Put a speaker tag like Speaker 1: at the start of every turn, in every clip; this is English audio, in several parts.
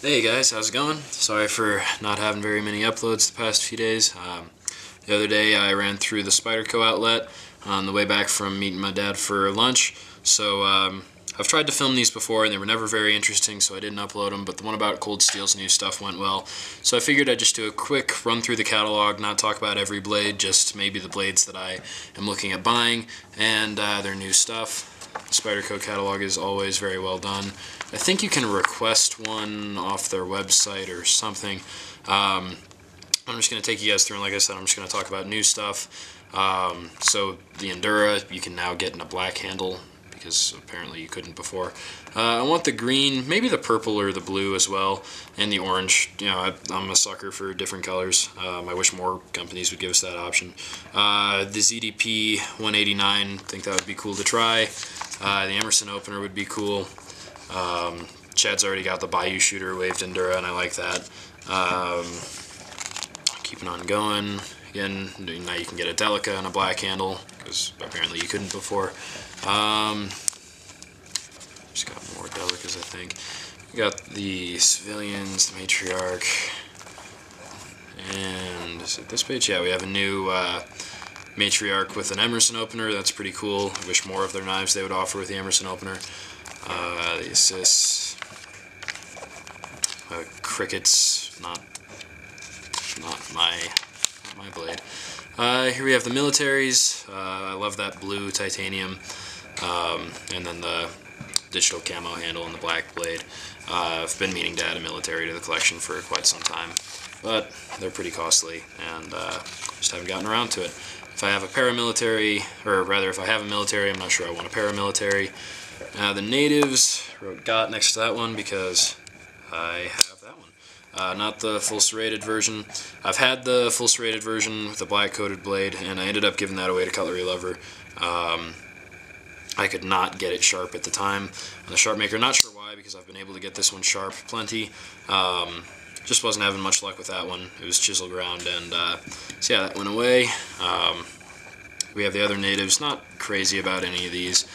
Speaker 1: Hey guys, how's it going? Sorry for not having very many uploads the past few days. The other day I ran through the Spyderco outlet on the way back from meeting my dad for lunch. So I've tried to film these before and they were never very interesting, so I didn't upload them, but the one about Cold Steel's new stuff went well. So I figured I'd just do a quick run through the catalog, not talk about every blade, just maybe the blades that I am looking at buying and their new stuff. The Spyderco catalog is always very well done. I think you can request one off their website or something. I'm just going to take you guys through, and like I said, I'm just going to talk about new stuff. So the Endura, you can now get in a black handle, because apparently you couldn't before. I want the green, maybe the purple or the blue as well, and the orange. You know, I'm a sucker for different colors. I wish more companies would give us that option. The ZDP 189, I think that would be cool to try. The Emerson opener would be cool. Chad's already got the Bayou Shooter waved Endura, and I like that. Keeping on going. Again, now you can get a Delica and a black handle, because apparently you couldn't before. Just got more Delicas, I think. We got the Civilians, the Matriarch, and is it this page? Yeah, we have a new Matriarch with an Emerson opener. That's pretty cool. I wish more of their knives they would offer with the Emerson opener. The Assists, Crickets, not my blade. Here we have the militaries. I love that blue titanium, and then the digital camo handle and the black blade. I've been meaning to add a military to the collection for quite some time, but they're pretty costly, and just haven't gotten around to it. If I have a paramilitary, or rather if I have a military, I'm not sure I want a paramilitary. The natives, wrote GOT next to that one because I have that one. Not the full serrated version. I've had the full serrated version with the black coated blade, and I ended up giving that away to Cutlery Lover. I could not get it sharp at the time on the sharp maker. Not sure why, because I've been able to get this one sharp plenty. Just wasn't having much luck with that one. It was chisel ground, and so yeah, that went away. We have the other natives. Not crazy about any of these.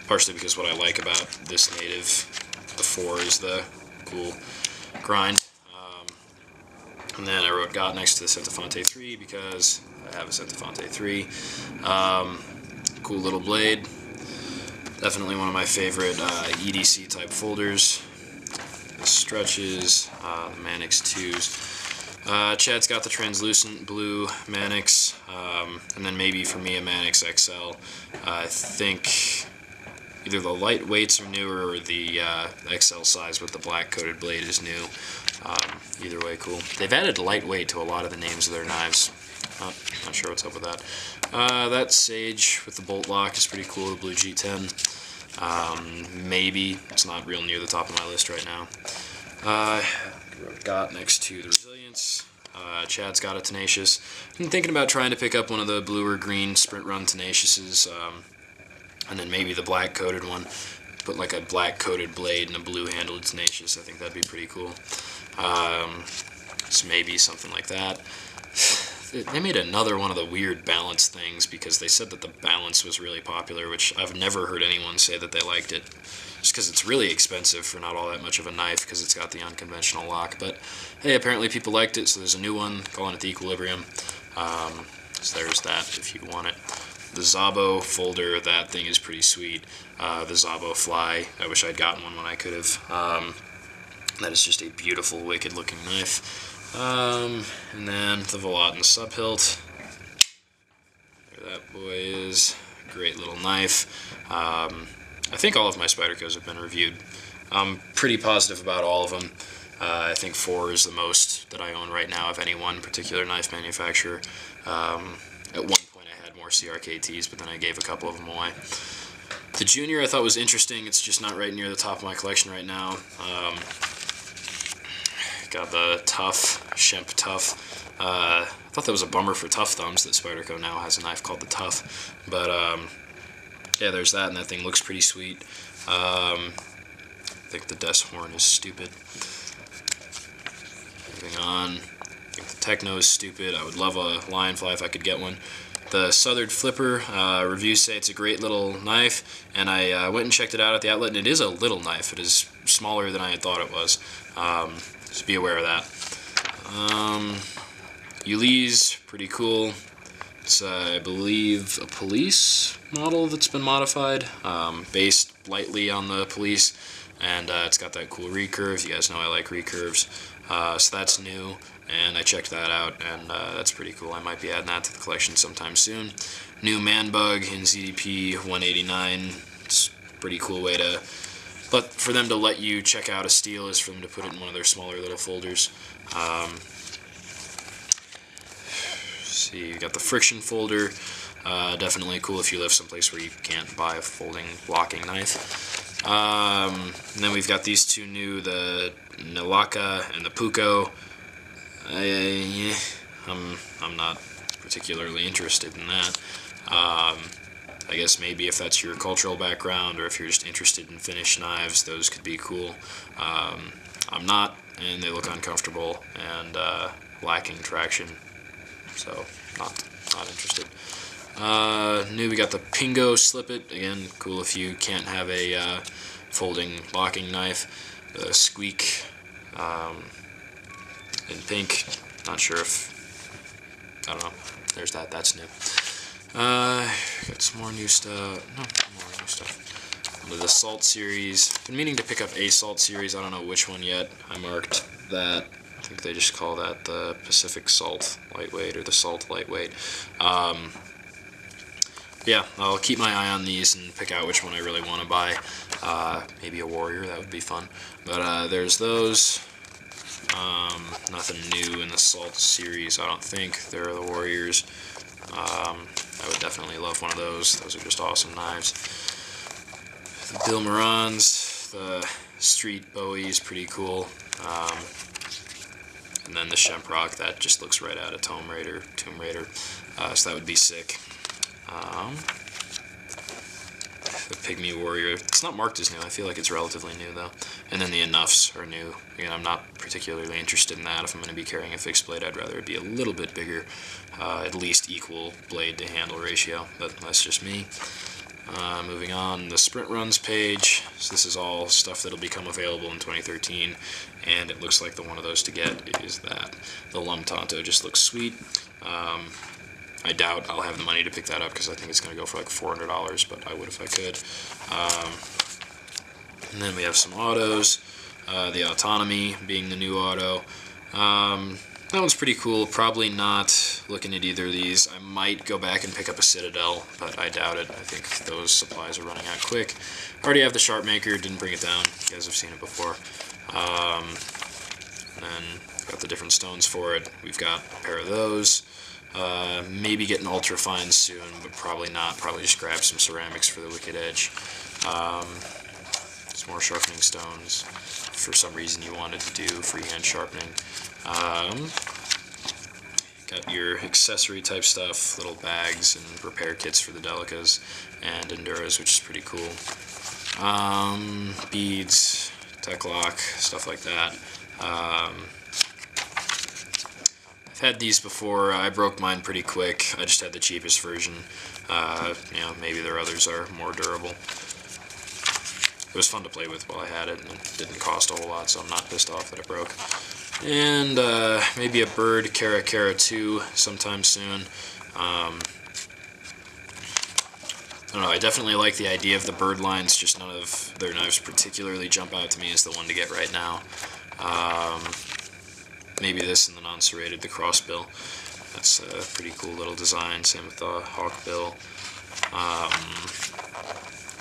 Speaker 1: Partially because what I like about this native, the 4, is the cool grind. And then I wrote GOT next to the Centofonte 3 because I have a Centofonte 3. Cool little blade. Definitely one of my favorite EDC type folders. The stretches, the Manix 2s. Chad's got the translucent blue Manix, and then maybe for me a Manix XL. I think either the lightweights are newer or the XL size with the black coated blade is new. Either way, cool. They've added lightweight to a lot of the names of their knives. Not sure what's up with that. That Sage with the bolt lock is pretty cool, the blue G10. Maybe. It's not real near the top of my list right now. Got next to the Resilience. Chad's got a Tenacious. I'm thinking about trying to pick up one of the blue or green Sprint Run Tenaciouses, and then maybe the black coated one. Put like a black coated blade and a blue handled Tenacious. I think that'd be pretty cool. So maybe something like that. They made another one of the weird balance things because they said that the balance was really popular, which I've never heard anyone say that they liked it. Just because it's really expensive for not all that much of a knife because it's got the unconventional lock. But hey, apparently people liked it, so there's a new one, calling it the Equilibrium. So there's that if you want it. The Zabo folder, that thing is pretty sweet. The Zabo Fly, I wish I'd gotten one when I could have. That is just a beautiful, wicked looking knife. And then the Volatin Subhilt. There that boy is. Great little knife. I think all of my Spydercos have been reviewed. I'm pretty positive about all of them. I think 4 is the most that I own right now of any one particular knife manufacturer. At one point I had more CRKTs, but then I gave a couple of them away. The Junior I thought was interesting. It's just not right near the top of my collection right now. Got the Tough, Shemp Tough. I thought that was a bummer for Tough Thumbs that Spyderco now has a knife called the Tough. But yeah, there's that, and that thing looks pretty sweet. I think the Death's Horn is stupid. Moving on. I think the Techno is stupid. I would love a Lionfly if I could get one. The Southern Flipper, reviews say it's a great little knife, and I went and checked it out at the outlet, and it is a little knife. It is smaller than I had thought it was. Just be aware of that. Ulysse, pretty cool. It's, I believe, a police model that's been modified, based lightly on the police, and it's got that cool recurve. You guys know I like recurves, so that's new, and I checked that out, and that's pretty cool. I might be adding that to the collection sometime soon. New man bug in ZDP 189. It's a pretty cool way to, but for them to let you check out a steel is for them to put it in one of their smaller little folders. See, you got the friction folder. Definitely cool if you live someplace where you can't buy a folding blocking knife. And then we've got these two new, the Nalaka and the Puko. I'm not particularly interested in that. I guess maybe if that's your cultural background, or if you're just interested in finished knives, those could be cool. I'm not, and they look uncomfortable and lacking traction, so not interested. New, we got the Pingo Slip It. Again, cool if you can't have a folding blocking knife. The Squeak in pink. Not sure if, I don't know. There's that. That's new. Got some more new stuff. No, more new stuff. The Salt series. Been meaning to pick up a Salt series. I don't know which one yet. I marked that. I think they just call that the Pacific Salt Lightweight or the Salt Lightweight. Yeah, I'll keep my eye on these and pick out which one I really want to buy. Maybe a Warrior, that would be fun. But there's those. Nothing new in the Salt series, I don't think. There are the Warriors. I would definitely love one of those. Those are just awesome knives. The Bill Morans, the Street Bowie is pretty cool. And then the Shemprock, that just looks right out of Tomb Raider. So that would be sick. The Pygmy Warrior, it's not marked as new. I feel like it's relatively new though. And then the Enoughs are new. Again, I'm not particularly interested in that. If I'm going to be carrying a fixed blade, I'd rather it be a little bit bigger, at least equal blade to handle ratio, but that's just me. Moving on, the Sprint Runs page. So this is all stuff that'll become available in 2013, and it looks like the one of those to get is that. The Lum Tonto just looks sweet. I doubt I'll have the money to pick that up because I think it's going to go for like $400, but I would if I could. And then we have some autos. The Autonomy being the new auto. That one's pretty cool. Probably not looking at either of these. I might go back and pick up a Citadel, but I doubt it. I think those supplies are running out quick. Already have the Sharp Maker, didn't bring it down. You guys have seen it before. And then got the different stones for it. We've got a pair of those. Maybe get an Ultra Fine soon, but probably not. Probably just grab some ceramics for the Wicked Edge. Some more sharpening stones. For some reason you wanted to do freehand sharpening. Got your accessory type stuff, little bags and repair kits for the Delicas and Enduras, which is pretty cool. Beads, Tech Lock, stuff like that. I've had these before. I broke mine pretty quick. I just had the cheapest version. You know, maybe their others are more durable. It was fun to play with while I had it, and it didn't cost a whole lot, so I'm not pissed off that it broke. And maybe a Bird Kara 2 sometime soon. I don't know, I definitely like the idea of the bird lines, just none of their knives particularly jump out to me as the one to get right now. Maybe this and the non-serrated, the crossbill. That's a pretty cool little design, same with the hawkbill.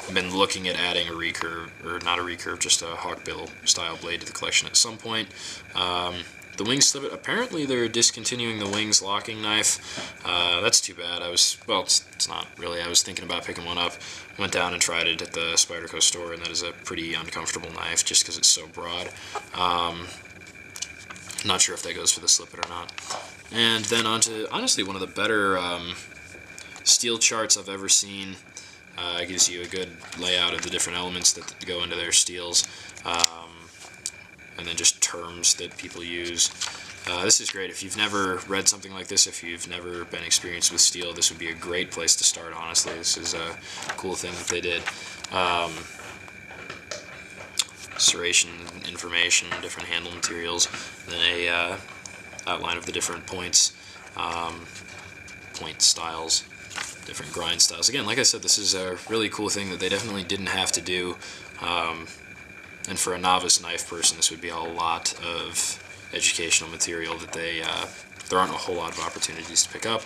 Speaker 1: I've been looking at adding a recurve, or not a recurve, just a hawkbill style blade to the collection at some point. The Wings Slip It, apparently they're discontinuing the Wings locking knife. That's too bad. Well, it's not really. I was thinking about picking one up. Went down and tried it at the Spyderco store, and that is a pretty uncomfortable knife just because it's so broad. Not sure if that goes for the Slip It or not. And then on to, honestly, one of the better steel charts I've ever seen. It gives you a good layout of the different elements that go into their steels, and then just terms that people use. This is great. If you've never read something like this, if you've never been experienced with steel, this would be a great place to start, honestly. This is a cool thing that they did. serration information, different handle materials, and then a outline of the different points, point styles, different grind styles. Again, like I said, this is a really cool thing that they definitely didn't have to do, and for a novice knife person, this would be a lot of educational material that there aren't a whole lot of opportunities to pick up.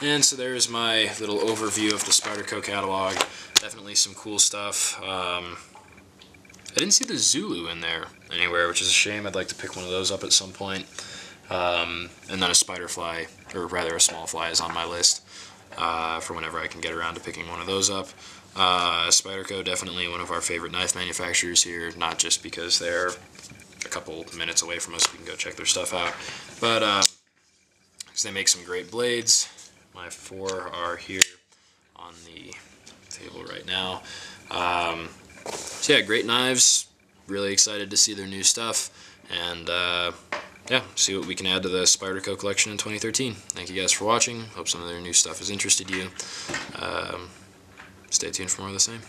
Speaker 1: And so there's my little overview of the Spyderco catalog. Definitely some cool stuff. I didn't see the Zulu in there anywhere, which is a shame. I'd like to pick one of those up at some point. And then a spider fly, or rather a small fly, is on my list for whenever I can get around to picking one of those up. Spyderco, definitely one of our favorite knife manufacturers here, not just because they're a couple minutes away from us, we can go check their stuff out, but because they make some great blades. My 4 are here on the table right now. So yeah, great knives. Really excited to see their new stuff, and yeah, see what we can add to the Spyderco collection in 2013. Thank you guys for watching. Hope some of their new stuff has interested you. Stay tuned for more of the same.